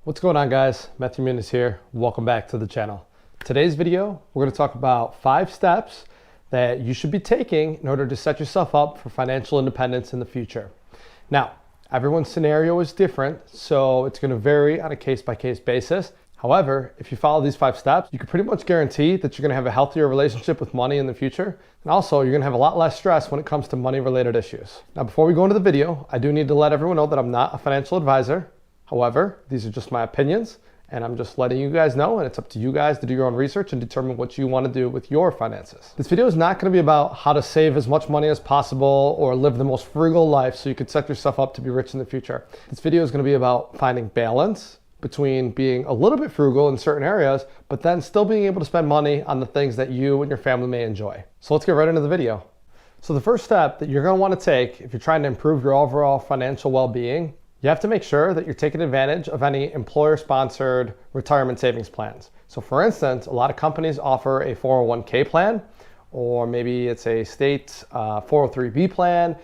What's going on, guys? Matthew Muniz here. Welcome back to the channel. Today's video, we're going to talk about 5 steps that you should be taking in order to set yourself up for financial independence in the future. Now, everyone's scenario is different, so it's going to vary on a case-by-case basis. However, if you follow these 5 steps, you can pretty much guarantee that you're going to have a healthier relationship with money in the future. And also, you're going to have a lot less stress when it comes to money-related issues. Now, before we go into the video, I do need to let everyone know that I'm not a financial advisor. However, these are just my opinions, and I'm just letting you guys know, and it's up to you guys to do your own research and determine what you want to do with your finances. This video is not going to be about how to save as much money as possible or live the most frugal life so you can set yourself up to be rich in the future. This video is going to be about finding balance between being a little bit frugal in certain areas, but then still being able to spend money on the things that you and your family may enjoy. So let's get right into the video. So the first step that you're going to want to take if you're trying to improve your overall financial well-being, you have to make sure that you're taking advantage of any employer-sponsored retirement savings plans. So for instance, a lot of companies offer a 401k plan, or maybe it's a state 403b plan.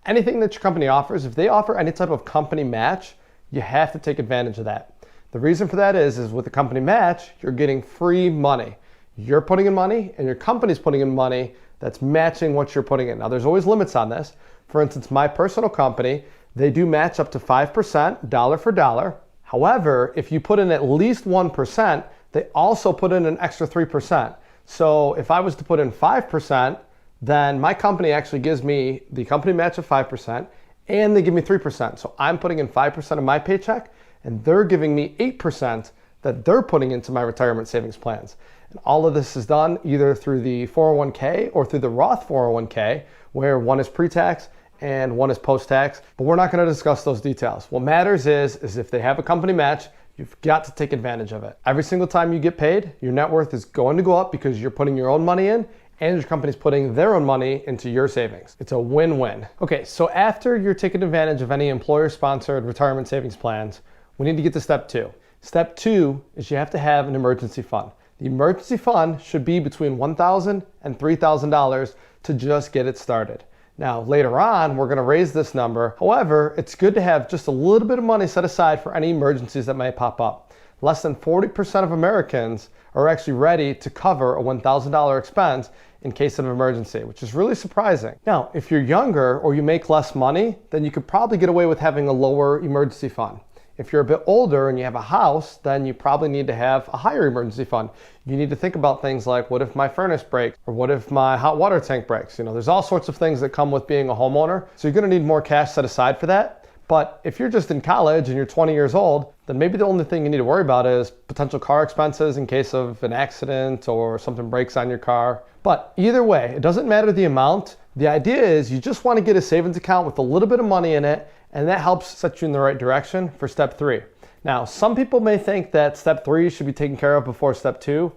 Anything that your company offers, if they offer any type of company match, you have to take advantage of that. The reason for that is with the company match, you're getting free money. You're putting in money and your company's putting in money that's matching what you're putting in. Now there's always limits on this. For instance, my personal company, they do match up to 5% dollar for dollar. However, if you put in at least 1%, they also put in an extra 3%. So if I was to put in 5%, then my company actually gives me the company match of 5% and they give me 3%. So I'm putting in 5% of my paycheck and they're giving me 8% that they're putting into my retirement savings plans. And all of this is done either through the 401k or through the Roth 401k, where one is pre-tax and one is post-tax, but we're not going to discuss those details. What matters is if they have a company match, you've got to take advantage of it. Every single time you get paid, your net worth is going to go up because you're putting your own money in and your company's putting their own money into your savings. It's a win-win. Okay, so after you're taking advantage of any employer-sponsored retirement savings plans, we need to get to step 2. Step 2 is you have to have an emergency fund. The emergency fund should be between $1,000 and $3,000 to just get it started. Now, later on, we're going to raise this number. However, it's good to have just a little bit of money set aside for any emergencies that may pop up. Less than 40% of Americans are actually ready to cover a $1,000 expense in case of an emergency, which is really surprising. Now, if you're younger or you make less money, then you could probably get away with having a lower emergency fund. If you're a bit older and you have a house, then you probably need to have a higher emergency fund. You need to think about things like, what if my furnace breaks? Or what if my hot water tank breaks? There's all sorts of things that come with being a homeowner. So you're gonna need more cash set aside for that. But if you're just in college and you're 20 years old, then maybe the only thing you need to worry about is potential car expenses in case of an accident or something breaks on your car. But either way, it doesn't matter the amount. The idea is you just want to get a savings account with a little bit of money in it, and that helps set you in the right direction for step 3. Now, some people may think that step 3 should be taken care of before step 2.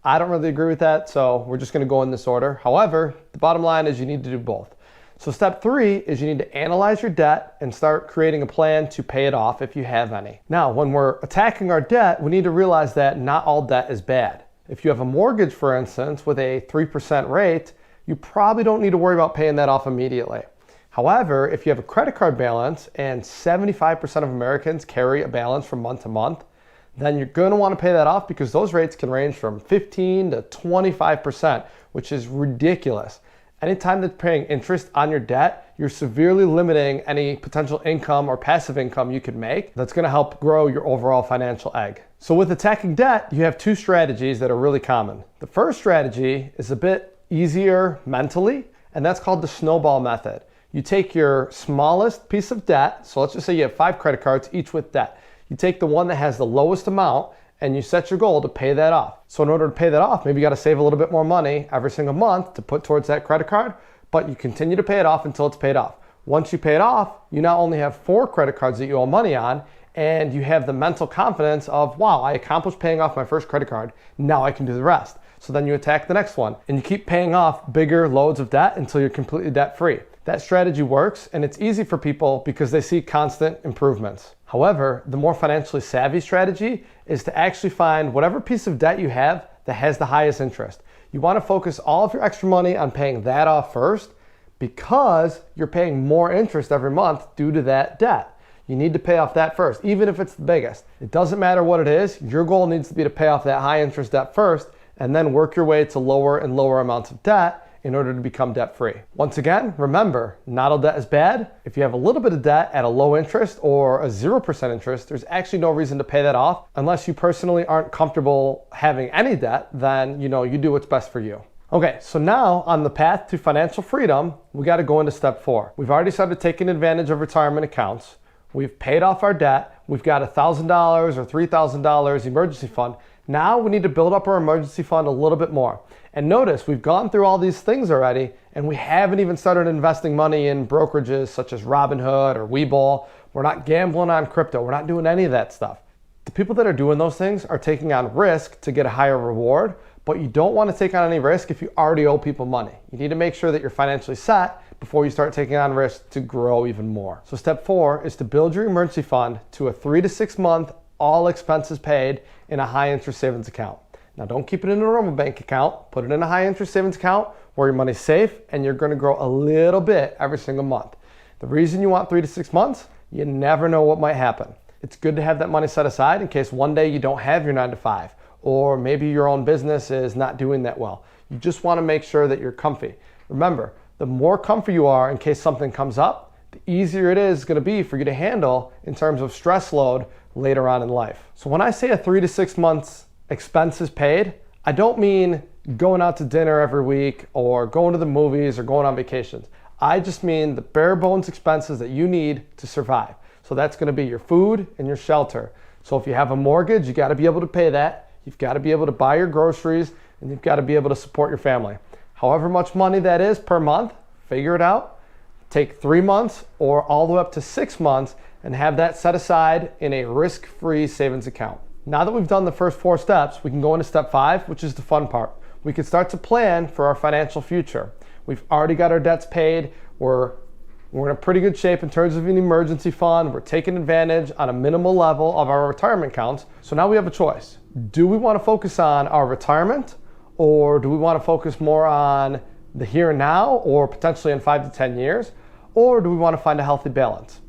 I don't really agree with that, so we're just going to go in this order. However, the bottom line is you need to do both. So step 3 is you need to analyze your debt and start creating a plan to pay it off if you have any. Now, when we're attacking our debt, we need to realize that not all debt is bad. If you have a mortgage, for instance, with a 3% rate, you probably don't need to worry about paying that off immediately. However, if you have a credit card balance and 75% of Americans carry a balance from month to month, then you're going to want to pay that off because those rates can range from 15 to 25%, which is ridiculous. Anytime that paying interest on your debt, you're severely limiting any potential income or passive income you could make that's going to help grow your overall financial egg. So with attacking debt, you have 2 strategies that are really common. The first strategy is a bit easier mentally, and that's called the Snowball Method. You take your smallest piece of debt, so let's just say you have 5 credit cards, each with debt. You take the one that has the lowest amount and you set your goal to pay that off. So in order to pay that off, maybe you got to save a little bit more money every single month to put towards that credit card, but you continue to pay it off until it's paid off. Once you pay it off, you not only have 4 credit cards that you owe money on, and you have the mental confidence of, wow, I accomplished paying off my first credit card. Now I can do the rest. So then you attack the next one and you keep paying off bigger loads of debt until you're completely debt free. That strategy works and it's easy for people because they see constant improvements. However, the more financially savvy strategy is to actually find whatever piece of debt you have that has the highest interest. You want to focus all of your extra money on paying that off first because you're paying more interest every month due to that debt. you need to pay off that first, even if it's the biggest. It doesn't matter what it is, your goal needs to be to pay off that high interest debt first, and then work your way to lower and lower amounts of debt in order to become debt-free. Once again, remember, not all debt is bad. If you have a little bit of debt at a low interest or a 0% interest, there's actually no reason to pay that off unless you personally aren't comfortable having any debt. Then you do what's best for you. Okay, so now on the path to financial freedom, we got to go into step 4. We've already started taking advantage of retirement accounts. We've paid off our debt. We've got $1,000 or $3,000 emergency fund. Now we need to build up our emergency fund a little bit more. And notice we've gone through all these things already, and we haven't even started investing money in brokerages such as Robinhood or Webull. We're not gambling on crypto. We're not doing any of that stuff. The people that are doing those things are taking on risk to get a higher reward, but you don't want to take on any risk if you already owe people money. You need to make sure that you're financially set before you start taking on risk to grow even more. So step 4 is to build your emergency fund to a 3 to 6 month, all expenses paid in a high interest savings account. Now don't keep it in a normal bank account, put it in a high interest savings account where your money's safe and you're gonna grow a little bit every single month. The reason you want 3 to 6 months, you never know what might happen. It's good to have that money set aside in case one day you don't have your 9 to 5, or maybe your own business is not doing that well. You just wanna make sure that you're comfy. Remember, the more comfy you are in case something comes up, the easier it is gonna be for you to handle in terms of stress load later on in life. So when I say a 3 to 6 months expenses paid, I don't mean going out to dinner every week or going to the movies or going on vacations. I just mean the bare bones expenses that you need to survive. So that's gonna be your food and your shelter. So if you have a mortgage, you gotta be able to pay that. You've gotta be able to buy your groceries, and you've gotta be able to support your family. However much money that is per month, figure it out. Take 3 months or all the way up to 6 months and have that set aside in a risk-free savings account. Now that we've done the first 4 steps, we can go into step 5, which is the fun part. We can start to plan for our financial future. We've already got our debts paid. We're in a pretty good shape in terms of an emergency fund. We're taking advantage on a minimal level of our retirement accounts. So now we have a choice. Do we want to focus on our retirement, or do we want to focus more on the here and now, or potentially in 5 to 10 years, or do we want to find a healthy balance?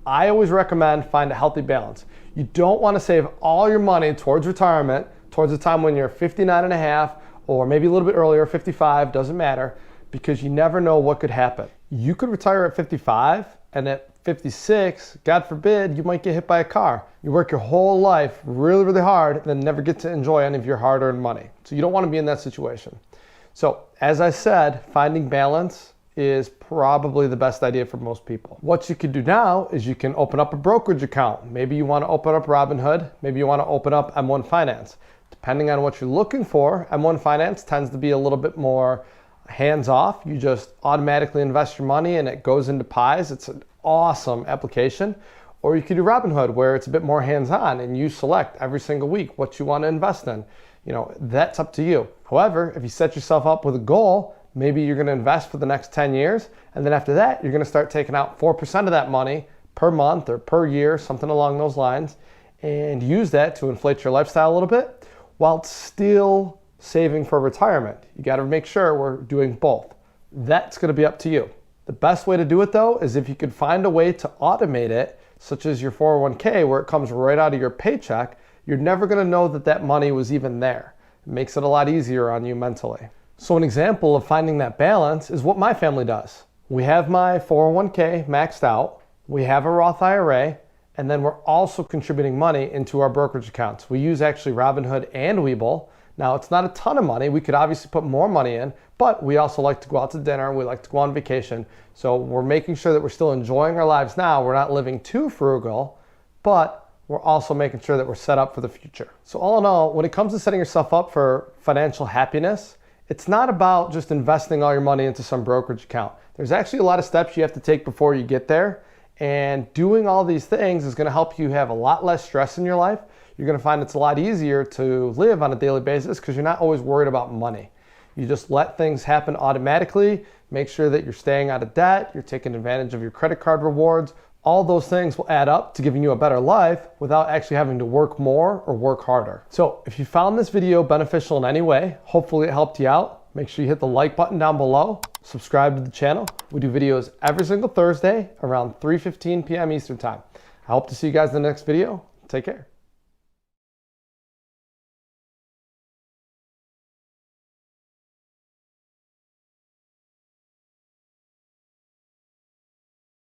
I always recommend find a healthy balance. You don't want to save all your money towards retirement, towards the time when you're 59 and a half, or maybe a little bit earlier, 55, doesn't matter, because you never know what could happen. You could retire at 55, and at 56, God forbid, you might get hit by a car. You work your whole life really, really hard, and then never get to enjoy any of your hard-earned money. So you don't want to be in that situation. So as I said, finding balance is probably the best idea for most people. What you could do now is you can open up a brokerage account. Maybe you want to open up Robinhood. Maybe you want to open up M1 Finance. Depending on what you're looking for, M1 Finance tends to be a little bit more hands-off. You just automatically invest your money and it goes into pies. It's an awesome application. Or you could do Robinhood, where it's a bit more hands-on and you select every single week what you want to invest in. That's up to you. However, if you set yourself up with a goal, maybe you're going to invest for the next 10 years, and then after that, you're going to start taking out 4% of that money per month or per year, something along those lines, and use that to inflate your lifestyle a little bit while still saving for retirement. You got to make sure we're doing both. That's going to be up to you. The best way to do it, though, is if you could find a way to automate it, such as your 401k, where it comes right out of your paycheck. You're never going to know that that money was even there. It makes it a lot easier on you mentally. So an example of finding that balance is what my family does. We have my 401k maxed out, we have a Roth IRA, and then we're also contributing money into our brokerage accounts. We use actually Robinhood and Webull. Now it's not a ton of money, we could obviously put more money in, but we also like to go out to dinner, we like to go on vacation. So we're making sure that we're still enjoying our lives now. We're not living too frugal, but we're also making sure that we're set up for the future. So all in all, when it comes to setting yourself up for financial happiness, it's not about just investing all your money into some brokerage account. There's actually a lot of steps you have to take before you get there. And doing all these things is going to help you have a lot less stress in your life. You're going to find it's a lot easier to live on a daily basis because you're not always worried about money. You just let things happen automatically. Make sure that you're staying out of debt. You're taking advantage of your credit card rewards. All those things will add up to giving you a better life without actually having to work more or work harder. So if you found this video beneficial in any way, hopefully it helped you out. Make sure you hit the like button down below. Subscribe to the channel. We do videos every single Thursday around 3:15 p.m. Eastern Time. I hope to see you guys in the next video. Take care.